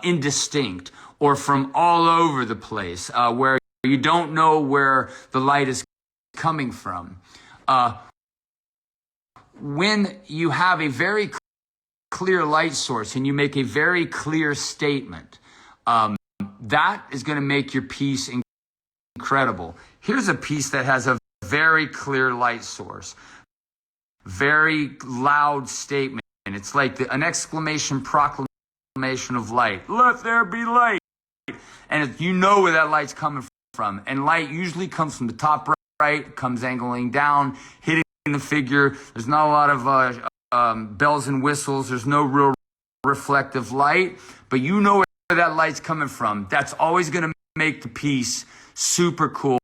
indistinct or from all over the place, where you don't know where the light is coming from. When you have a very clear light source and you make a very clear statement, that is going to make your piece incredible. Here's a piece that has a very clear light source, very loud statement. It's like an exclamation proclamation of light. Let there be light. And you know where that light's coming from. And light usually comes from the top right, comes angling down, hitting the figure. There's not a lot of bells and whistles. There's no real reflective light, but you know where that light's coming from. That's always going to make the piece super cool,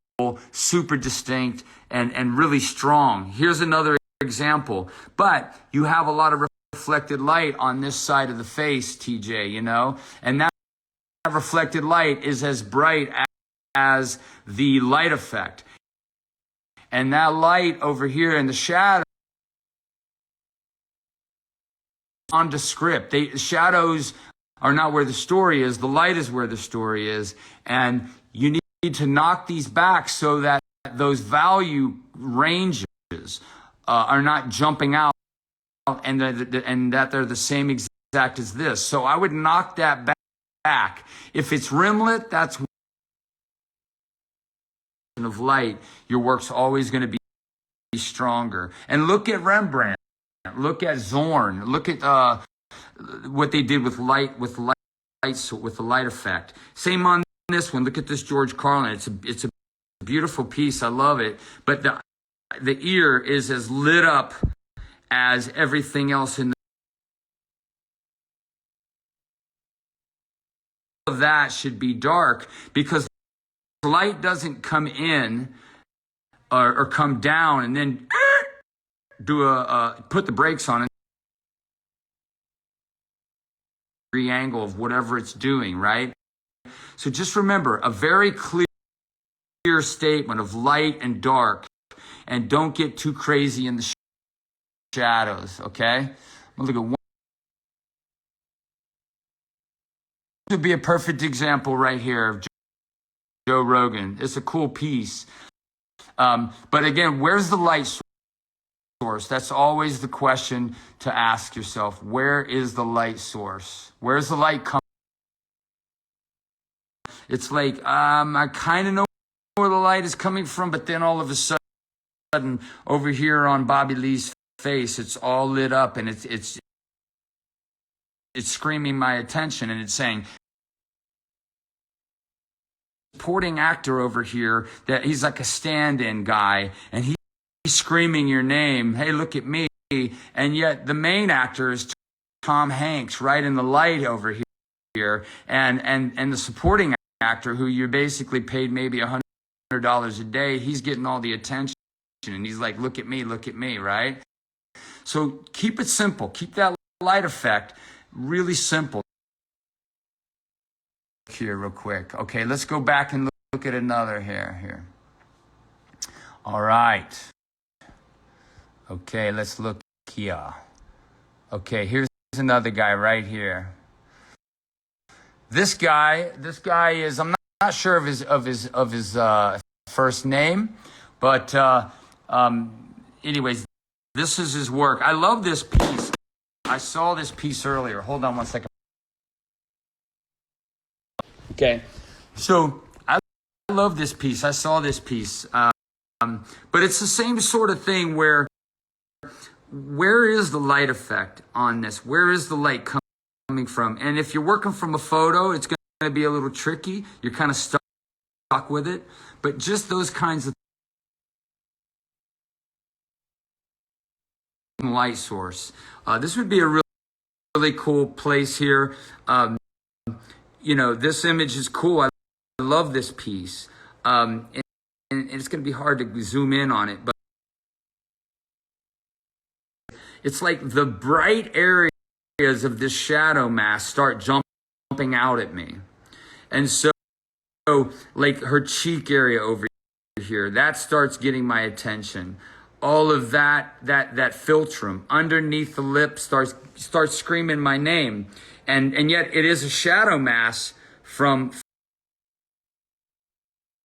super distinct, and really strong. Here's another example. But you have a lot of reflected light on this side of the face, TJ, you know, and that reflected light is as bright as the light effect. And that light over here in the shadow, nondescript. Shadows are not where the story is. The light is where the story is. And you need to knock these back so that those value ranges are not jumping out and that they're the same exact as this. So I would knock that back. If it's rimlet, that's of light, your work's always going to be stronger. And look at Rembrandt, look at Zorn, look at what they did with light, with the light effect. Same on this one. Look at this George Carlin. It's a beautiful piece. I love it. But the ear is as lit up as everything else in the that should be dark, because light doesn't come in or come down and then do put the brakes on it, angle of whatever it's doing, right? So just remember a very clear statement of light and dark, and don't get too crazy in the shadows, okay? Look at one. This would be a perfect example right here of Joe Rogan. It's a cool piece. But again, where's the light source? That's always the question to ask yourself. Where is the light source? Where's the light coming? It's like, I kind of know where the light is coming from, but then all of a sudden, over here on Bobby Lee's face, it's all lit up and it's screaming my attention, and it's saying, supporting actor over here, that he's like a stand-in guy, and he's screaming your name, hey, look at me, and yet the main actor is Tom Hanks right in the light over here, and the supporting actor, who you basically paid maybe $100 a day, he's getting all the attention, and he's like, look at me, right? So keep it simple. Keep that light effect really simple. Here real quick. Okay, let's go back and look at another here. All right. Okay, let's look here. Okay, here's another guy right here. This guy is, I'm not sure of his first name, but anyways, this is his work. I love this piece. I saw this piece earlier. Hold on one second. Okay, so I love this piece. I saw this piece, but it's the same sort of thing where is the light effect on this? Where is the light coming from? And if you're working from a photo, it's going to be a little tricky. You're kind of stuck with it, but just those kinds of light source. This would be a really cool place here. You know, this image is cool. I love this piece. And it's going to be hard to zoom in on it, but it's like the bright areas of this shadow mask start jumping out at me. And so like her cheek area over here, that starts getting my attention. All of that philtrum underneath the lip starts screaming my name. and yet it is a shadow mass from